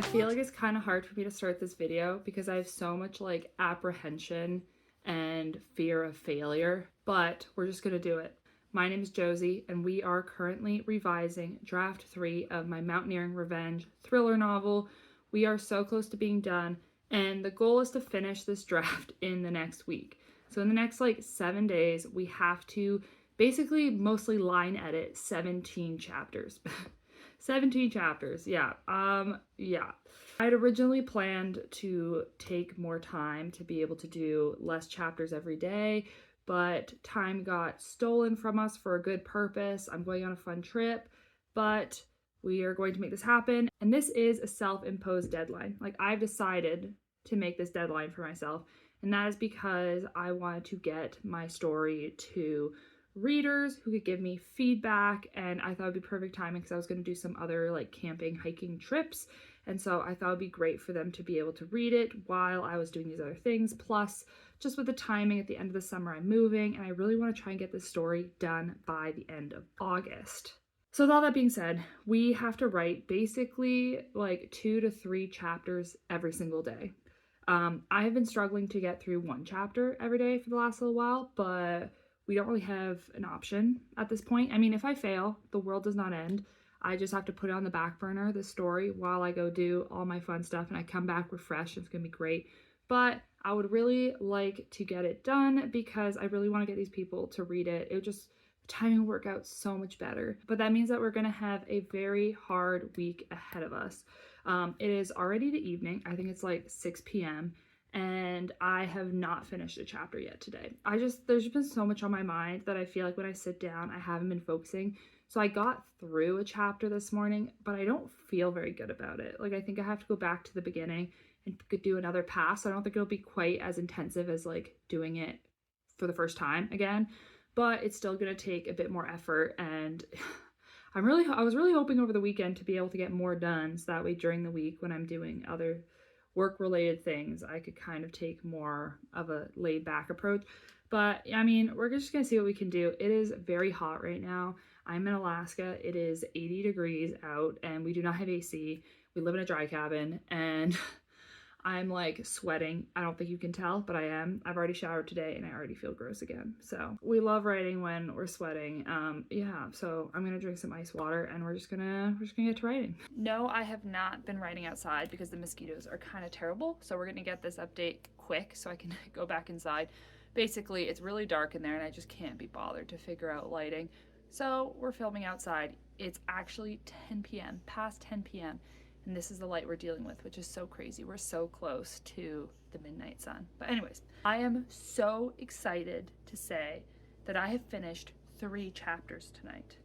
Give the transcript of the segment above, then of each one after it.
I feel like it's kind of hard for me to start this video because I have so much like apprehension and fear of failure, but we're just gonna do it. My name is Josie, and we are currently revising draft 3 of my Mountaineering Revenge thriller novel. We are so close to being done, and the goal is to finish this draft in the next week. So in the next like 7 days, we have to basically mostly line edit 17 chapters. 17 chapters, yeah. Yeah. I had originally planned to take more time to be able to do less chapters every day, but time got stolen from us for a good purpose. I'm going on a fun trip, but we are going to make this happen. And this is a self-imposed deadline. Like, I've decided to make this deadline for myself, and that is because I wanted to get my story to readers who could give me feedback, and I thought it'd be perfect timing because I was going to do some other like camping, hiking trips, and so I thought it'd be great for them to be able to read it while I was doing these other things. Plus, just with the timing, at the end of the summer I'm moving, and I really want to try and get this story done by the end of August. So with all that being said, we have to write basically like 2 to 3 chapters every single day. I have been struggling to get through 1 chapter every day for the last little while, but we don't really have an option at this point. I mean, if I fail, the world does not end. I just have to put it on the back burner, the story, while I go do all my fun stuff, and I come back refreshed. It's gonna be great. But I would really like to get it done because I really want to get these people to read it. It would just, the timing work out so much better. But that means that we're gonna have a very hard week ahead of us. It is already the evening. I think it's like 6 p.m. and I have not finished a chapter yet today. There's been so much on my mind that I feel like when I sit down, I haven't been focusing. So I got through a chapter this morning, but I don't feel very good about it. Like, I think I have to go back to the beginning and do another pass. I don't think it'll be quite as intensive as like doing it for the first time again, but it's still gonna take a bit more effort, and I was really hoping over the weekend to be able to get more done, so that way during the week when I'm doing other work-related things, I could kind of take more of a laid-back approach. But I mean, we're just gonna see what we can do. It is very hot right now. I'm in Alaska. It is 80 degrees out, and we do not have AC. We live in a dry cabin, and I'm like sweating. I don't think you can tell, but I am. I've already showered today and I already feel gross again. So we love writing when we're sweating. Yeah, so I'm gonna drink some ice water, and we're just gonna get to writing. No, I have not been writing outside because the mosquitoes are kind of terrible. So we're gonna get this update quick so I can go back inside. Basically, it's really dark in there and I just can't be bothered to figure out lighting. So we're filming outside. It's actually 10 p.m., past 10 p.m. And this is the light we're dealing with, which is so crazy. We're so close to the midnight sun. But anyways, I am so excited to say that I have finished 3 chapters tonight.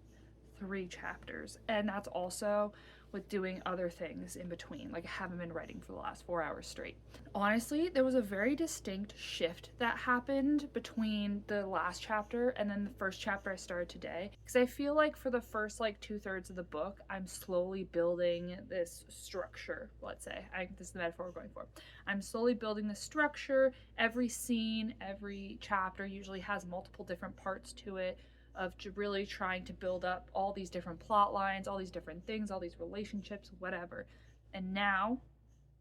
3 chapters. And that's also with doing other things in between. Like, I haven't been writing for the last 4 hours straight. Honestly, there was a very distinct shift that happened between the last chapter and then the first chapter I started today. Because I feel like for the first like 2/3 of the book, I'm slowly building this structure, let's say. This is the metaphor we're going for. I'm slowly building the structure. Every scene, every chapter usually has multiple different parts to it, of really trying to build up all these different plot lines, all these different things, all these relationships, whatever. And now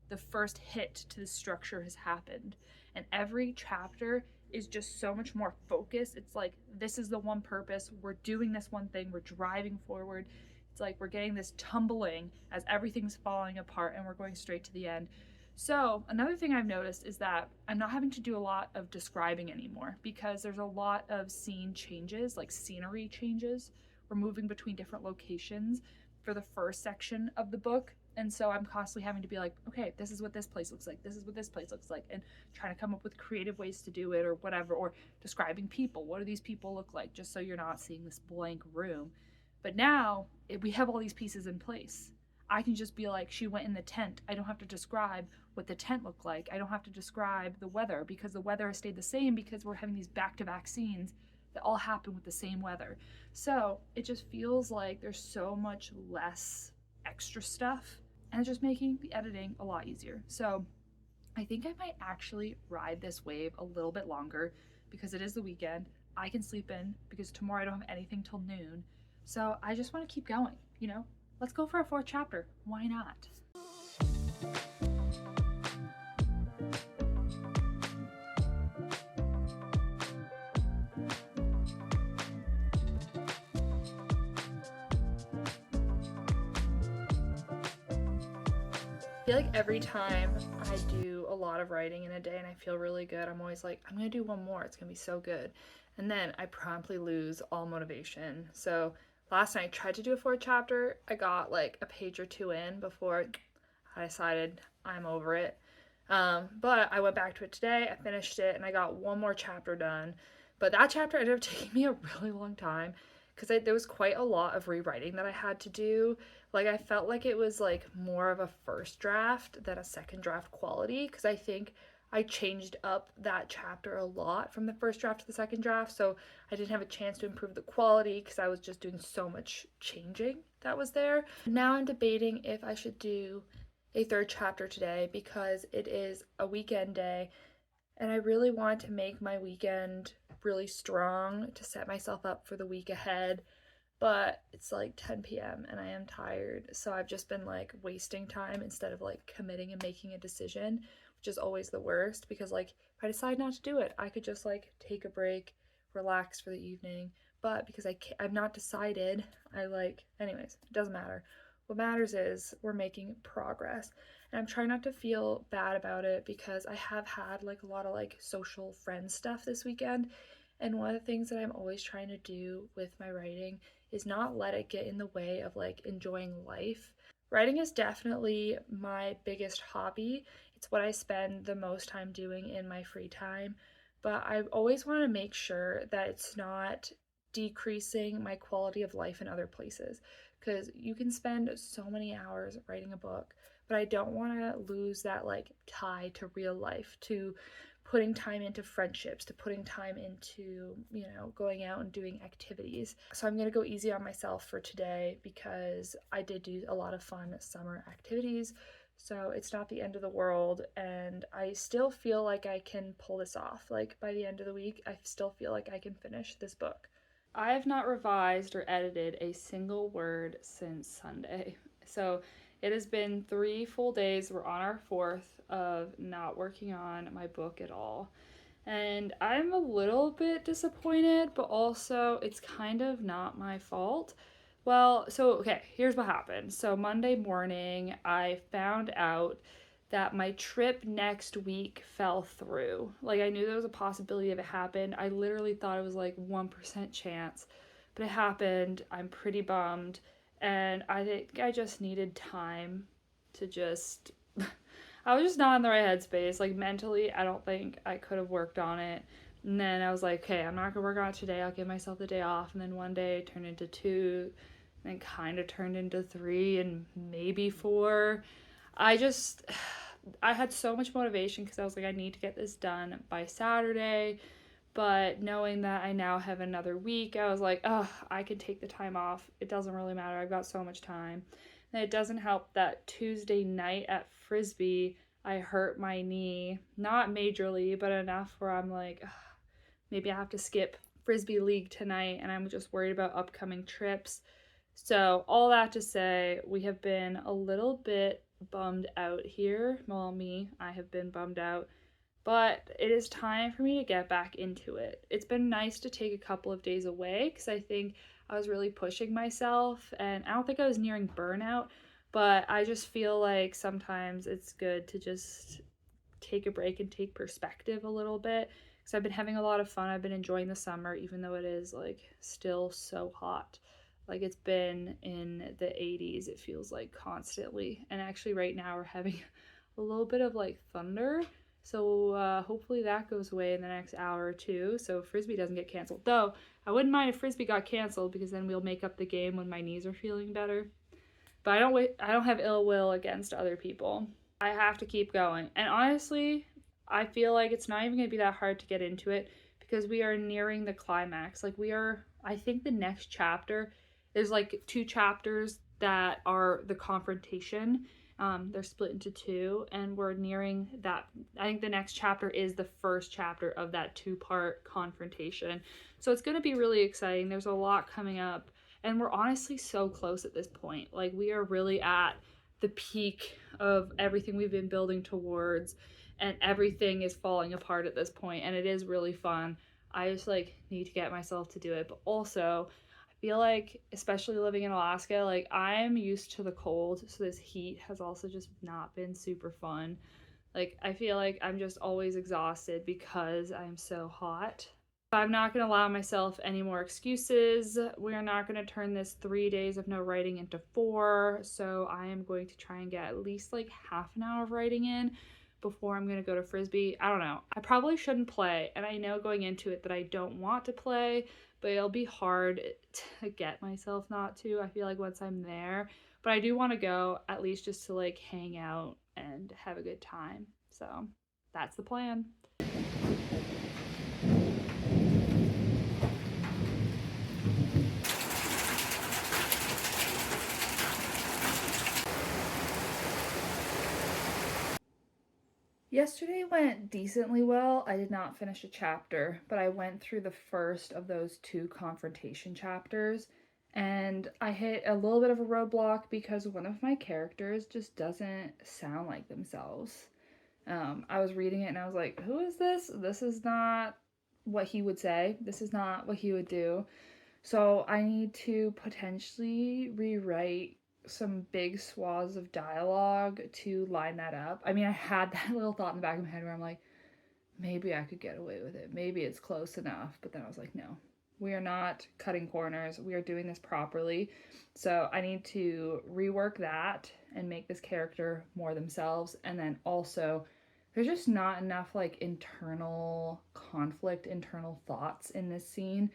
the first hit to the structure has happened, and every chapter is just so much more focused. It's like, this is the one purpose, we're doing this one thing, we're driving forward. It's like we're getting this tumbling as everything's falling apart, and we're going straight to the end. So another thing I've noticed is that I'm not having to do a lot of describing anymore, because there's a lot of scene changes, like scenery changes. We're moving between different locations for the first section of the book. And so I'm constantly having to be like, okay, this is what this place looks like. This is what this place looks like. And trying to come up with creative ways to do it or whatever, or describing people. What do these people look like? Just so you're not seeing this blank room. But now we have all these pieces in place. I can just be like, she went in the tent. I don't have to describe what the tent looked like. I don't have to describe the weather, because the weather has stayed the same, because we're having these back-to-back scenes that all happen with the same weather. So it just feels like there's so much less extra stuff, and it's just making the editing a lot easier. So I think I might actually ride this wave a little bit longer, because it is the weekend. I can sleep in because tomorrow I don't have anything till noon. So I just want to keep going, you know? Let's go for a 4th chapter. Why not? I feel like every time I do a lot of writing in a day and I feel really good, I'm always like, I'm gonna do one more. It's gonna be so good. And then I promptly lose all motivation. So last night I tried to do a fourth chapter. I got like a page or two in before I decided I'm over it. But I went back to it today. I finished it and I got one more chapter done. But that chapter ended up taking me a really long time because there was quite a lot of rewriting that I had to do. Like I felt like it was like more of a first draft than a second draft quality because I think I changed up that chapter a lot from the first draft to the second draft, so I didn't have a chance to improve the quality because I was just doing so much changing that was there. Now I'm debating if I should do a third chapter today because it is a weekend day and I really want to make my weekend really strong to set myself up for the week ahead. But it's like 10 p.m. and I am tired. So I've just been like wasting time instead of like committing and making a decision, which is always the worst because like if I decide not to do it, I could just like take a break, relax for the evening. But because I've not decided, anyways, it doesn't matter. What matters is we're making progress. And I'm trying not to feel bad about it because I have had like a lot of like social friend stuff this weekend. And one of the things that I'm always trying to do with my writing is not let it get in the way of like enjoying life. Writing is definitely my biggest hobby. It's what I spend the most time doing in my free time, but I always want to make sure that it's not decreasing my quality of life in other places because you can spend so many hours writing a book, but I don't want to lose that like tie to real life, to putting time into friendships, to putting time into, going out and doing activities. So I'm going to go easy on myself for today because I did do a lot of fun summer activities. So it's not the end of the world and I still feel like I can pull this off. Like by the end of the week, I still feel like I can finish this book. I have not revised or edited a single word since Sunday. So it has been 3 full days. We're on our fourth of not working on my book at all. And I'm a little bit disappointed, but also it's kind of not my fault. Well, okay, here's what happened. So Monday morning, I found out that my trip next week fell through. Like I knew there was a possibility of it happened. I literally thought it was like 1% chance, but it happened. I'm pretty bummed. And I think I just needed time to just I was just not in the right headspace. Like mentally, I don't think I could have worked on it. And then I was like, okay, I'm not gonna work on it today. I'll give myself the day off. And then one day it turned into 2, and then kind of turned into 3 and maybe 4. I had so much motivation because I was like, I need to get this done by Saturday. But knowing that I now have another week, I was like, oh, I can take the time off. It doesn't really matter. I've got so much time. And it doesn't help that Tuesday night at Frisbee, I hurt my knee. Not majorly, but enough where I'm like, ugh, maybe I have to skip Frisbee League tonight. And I'm just worried about upcoming trips. So all that to say, we have been a little bit bummed out here. Well, I have been bummed out, but it is time for me to get back into it. It's been nice to take a couple of days away because I think I was really pushing myself and I don't think I was nearing burnout, but I just feel like sometimes it's good to just take a break and take perspective a little bit because I've been having a lot of fun. I've been enjoying the summer even though it is like still so hot. Like it's been in the 80s, it feels like constantly. And actually right now we're having a little bit of like thunder. So hopefully that goes away in the next hour or two so Frisbee doesn't get canceled. Though I wouldn't mind if Frisbee got canceled because then we'll make up the game when my knees are feeling better. But I don't have ill will against other people. I have to keep going. And honestly, I feel like it's not even going to be that hard to get into it because we are nearing the climax. I think the next chapter is like 2 chapters that are the confrontation. They're split into 2 and we're nearing that. I think the next chapter is the first chapter of that 2-part confrontation. So it's going to be really exciting. There's a lot coming up and we're honestly so close at this point. Like we are really at the peak of everything we've been building towards and everything is falling apart at this point and it is really fun. I just like need to get myself to do it, but also I feel like, especially living in Alaska, like I'm used to the cold, so this heat has also just not been super fun. Like I feel like I'm just always exhausted because I'm so hot. I'm not going to allow myself any more excuses. We are not going to turn this 3 days of no writing into 4. So I am going to try and get at least like half an hour of writing in before I'm going to go to Frisbee. I don't know. I probably shouldn't play. And I know going into it that I don't want to play, but it'll be hard to get myself not to. I feel like once I'm there, but I do want to go at least just to like hang out and have a good time. So that's the plan. Yesterday went decently well. I did not finish a chapter, but I went through the first of those 2 confrontation chapters, and I hit a little bit of a roadblock because one of my characters just doesn't sound like themselves. I was reading it and I was like, who is this? This is not what he would say. This is not what he would do. So I need to potentially rewrite some big swaths of dialogue to line that up. I mean, I had that little thought in the back of my head where I'm like, maybe I could get away with it. Maybe it's close enough. But then I was like, no, we are not cutting corners. We are doing this properly. So I need to rework that and make this character more themselves. And then also, there's just not enough like internal conflict, internal thoughts in this scene.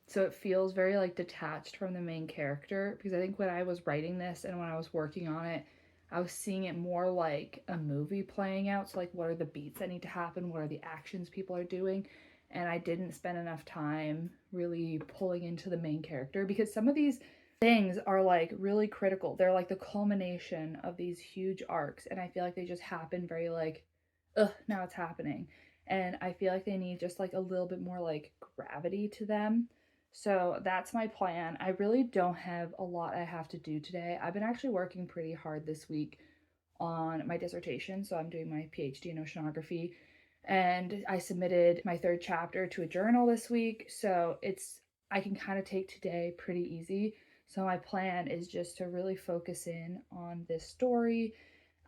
So it feels very like detached from the main character, because I think when I was writing this and when I was working on it, I was seeing it more like a movie playing out. So like, what are the beats that need to happen? What are the actions people are doing? And I didn't spend enough time really pulling into the main character, because some of these things are like really critical. They're like the culmination of these huge arcs. And I feel like they just happen very like, ugh, now it's happening. And I feel like they need just like a little bit more like gravity to them. So that's my plan. I really don't have a lot I have to do today. I've been actually working pretty hard this week on my dissertation. So I'm doing my PhD in oceanography, and I submitted my 3rd chapter to a journal this week. So I can kind of take today pretty easy. So my plan is just to really focus in on this story.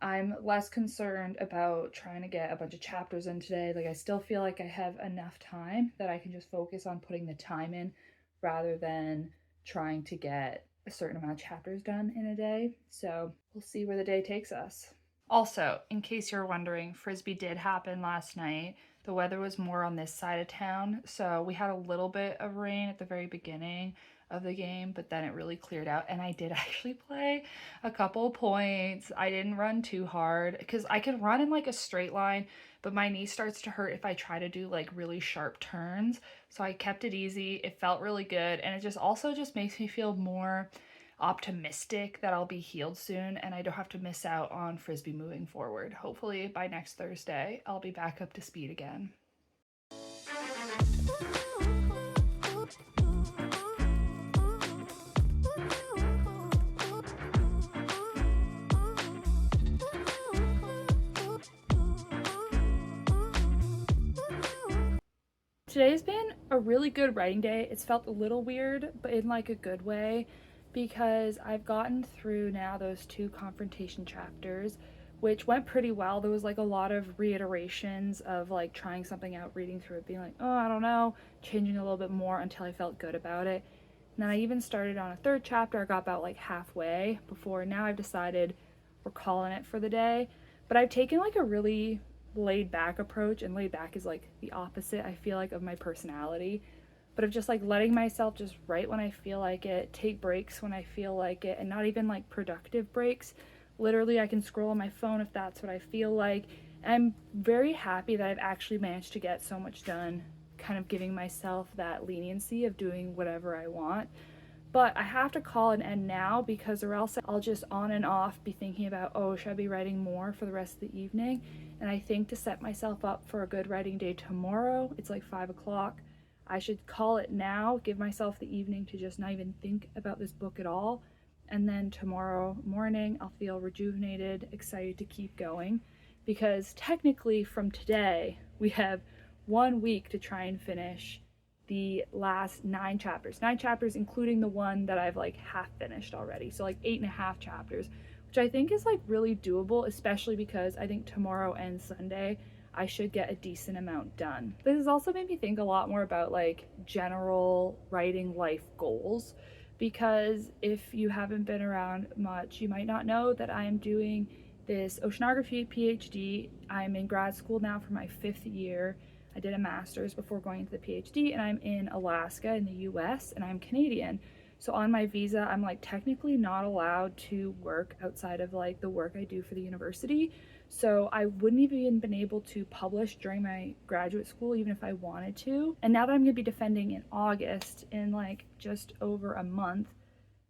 I'm less concerned about trying to get a bunch of chapters in today. Like I still feel like I have enough time that I can just focus on putting the time in rather than trying to get a certain amount of chapters done in a day. So we'll see where the day takes us. Also, in case you're wondering, Frisbee did happen last night. The weather was more on this side of town, so we had a little bit of rain at the very beginning of the game, but then it really cleared out, and I did actually play a couple points. I didn't run too hard because I can run in like a straight line, but my knee starts to hurt if I try to do like really sharp turns. So I kept it easy. It felt really good, and it just also just makes me feel more optimistic that I'll be healed soon and I don't have to miss out on Frisbee moving forward. Hopefully by next Thursday, I'll be back up to speed again. Today's been a really good writing day. It's felt a little weird, but in like a good way, because I've gotten through now those 2 confrontation chapters, which went pretty well. There was like a lot of reiterations of like trying something out, reading through it, being like, oh, I don't know, changing a little bit more until I felt good about it. And then I even started on a 3rd chapter. I got about like halfway before now I've decided we're calling it for the day. But I've taken like a really laid back approach, and laid back is like the opposite, I feel like, of my personality, but of just like letting myself just write when I feel like it, take breaks when I feel like it, and not even like productive breaks. Literally, I can scroll on my phone if that's what I feel like. And I'm very happy that I've actually managed to get so much done, kind of giving myself that leniency of doing whatever I want. But I have to call an end now, because or else I'll just on and off be thinking about, oh, should I be writing more for the rest of the evening? And I think to set myself up for a good writing day tomorrow, it's like 5 o'clock, I should call it now, give myself the evening to just not even think about this book at all. And then tomorrow morning, I'll feel rejuvenated, excited to keep going. Because technically from today, we have 1 week to try and finish the last 9 chapters, including the one that I've like half finished already. So like 8.5 chapters, which I think is like really doable, especially because I think tomorrow and Sunday I should get a decent amount done. This has also made me think a lot more about like general writing life goals, because if you haven't been around much, you might not know that I am doing this oceanography PhD. I'm in grad school now for my 5th year. I did a master's before going into the PhD, and I'm in Alaska in the US, and I'm Canadian. So on my visa, I'm like technically not allowed to work outside of like the work I do for the university. So I wouldn't even been able to publish during my graduate school even if I wanted to. And now that I'm going to be defending in August, in like just over a month,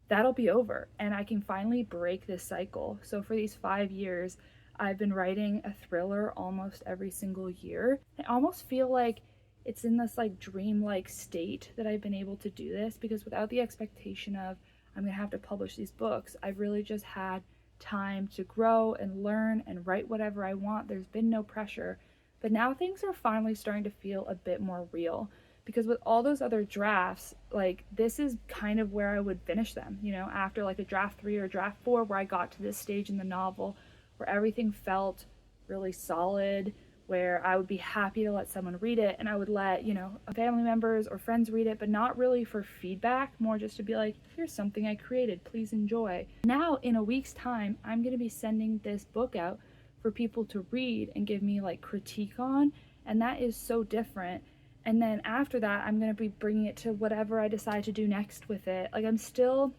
that'll be over and I can finally break this cycle. So for these 5 years, I've been writing a thriller almost every single year. I almost feel like it's in this like dreamlike state that I've been able to do this, because without the expectation of I'm gonna have to publish these books, I've really just had time to grow and learn and write whatever I want. There's been no pressure. But now things are finally starting to feel a bit more real, because with all those other drafts, like this is kind of where I would finish them, you know, after like a draft 3 or draft 4, where I got to this stage in the novel where everything felt really solid, where I would be happy to let someone read it, and I would let, you know, family members or friends read it, but not really for feedback, more just to be like, here's something I created, please enjoy. Now in a week's time, I'm going to be sending this book out for people to read and give me like critique on, and that is so different. And then after that, I'm going to be bringing it to whatever I decide to do next with it. Like, I'm still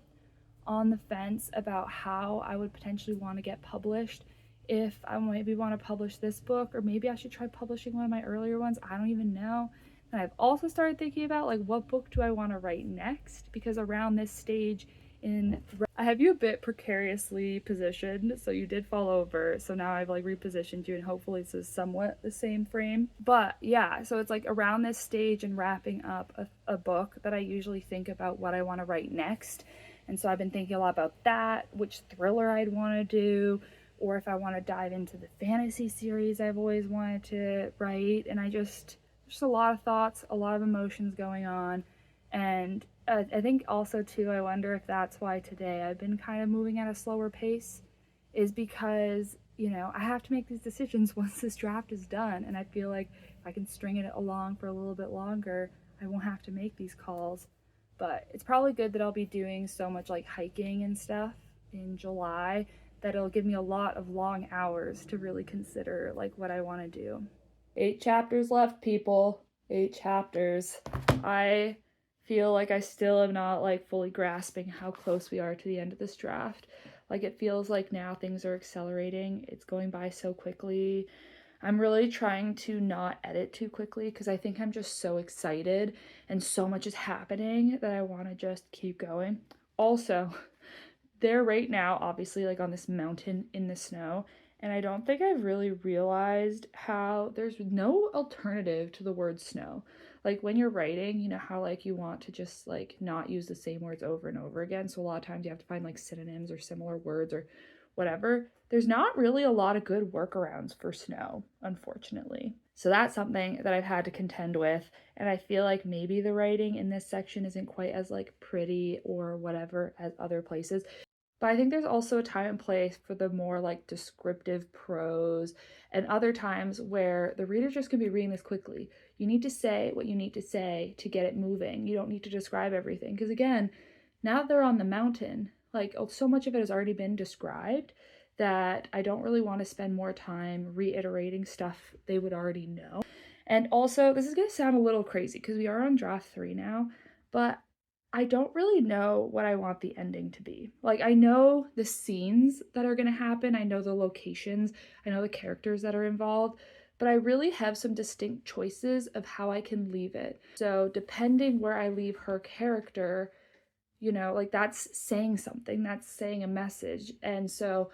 on the fence about how I would potentially want to get published. If I maybe want to publish this book, or maybe I should try publishing one of my earlier ones. I don't even know. And I've also started thinking about like, what book do I want to write next? Because around this stage I have you a bit precariously positioned, so you did fall over, so now I've like repositioned you, and hopefully this is somewhat the same frame. But yeah, so it's like around this stage and wrapping up a book that I usually think about what I want to write next. And so I've been thinking a lot about that, which thriller I'd want to do, or if I want to dive into the fantasy series I've always wanted to write. And just a lot of thoughts, a lot of emotions going on. And I think also too, I wonder if that's why today I've been kind of moving at a slower pace, is because, you know, I have to make these decisions once this draft is done, and I feel like if I can string it along for a little bit longer, I won't have to make these calls. But it's probably good that I'll be doing so much like hiking and stuff in July that it'll give me a lot of long hours to really consider like what I want to do. 8 chapters left, people. 8 chapters. I feel like I still am not like fully grasping how close we are to the end of this draft. Like, it feels like now things are accelerating. It's going by so quickly. I'm really trying to not edit too quickly, because I think I'm just so excited and so much is happening that I want to just keep going. Also, they're right now obviously like on this mountain in the snow, and I don't think I've really realized how there's no alternative to the word snow. Like, when you're writing, you know how like you want to just like not use the same words over and over again, so a lot of times you have to find like synonyms or similar words or whatever. There's not really a lot of good workarounds for snow, unfortunately. So that's something that I've had to contend with, and I feel like maybe the writing in this section isn't quite as like pretty or whatever as other places. But I think there's also a time and place for the more like descriptive prose, and other times where the reader's just gonna be reading this quickly. You need to say what you need to say to get it moving. You don't need to describe everything. Because again, now that they're on the mountain, like, so much of it has already been described that I don't really want to spend more time reiterating stuff they would already know. And also, this is gonna sound a little crazy because we are on draft 3 now, but I don't really know what I want the ending to be. Like, I know the scenes that are going to happen, I know the locations, I know the characters that are involved, but I really have some distinct choices of how I can leave it. So depending where I leave her character, you know, like, that's saying something, that's saying a message. And so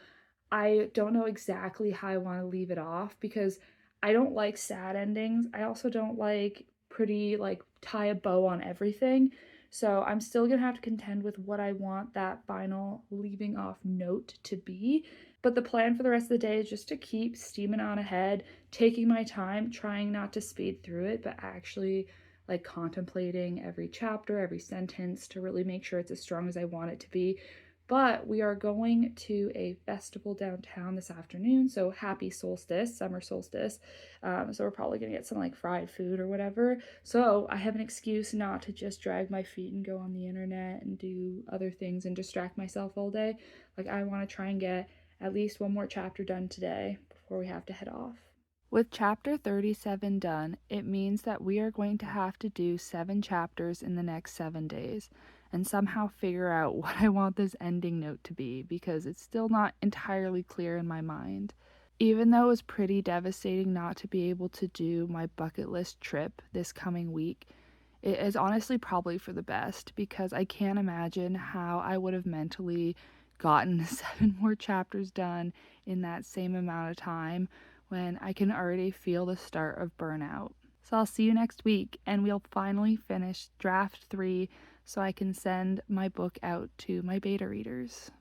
I don't know exactly how I want to leave it off, because I don't like sad endings. I also don't like pretty, like, tie a bow on everything. So I'm still gonna have to contend with what I want that final leaving off note to be. But the plan for the rest of the day is just to keep steaming on ahead, taking my time, trying not to speed through it, but actually like contemplating every chapter, every sentence to really make sure it's as strong as I want it to be. But we are going to a festival downtown this afternoon, so happy solstice, summer solstice. So we're probably gonna get some like fried food or whatever. So I have an excuse not to just drag my feet and go on the internet and do other things and distract myself all day. Like I want to try and get at least one more chapter done today before we have to head off. With chapter 37 done, it means that we are going to have to do 7 chapters in the next 7 days and somehow figure out what I want this ending note to be because it's still not entirely clear in my mind. Even though it was pretty devastating not to be able to do my bucket list trip this coming week, it is honestly probably for the best because I can't imagine how I would have mentally gotten 7 more chapters done in that same amount of time when I can already feel the start of burnout. So I'll see you next week and we'll finally finish draft 3 so I can send my book out to my beta readers.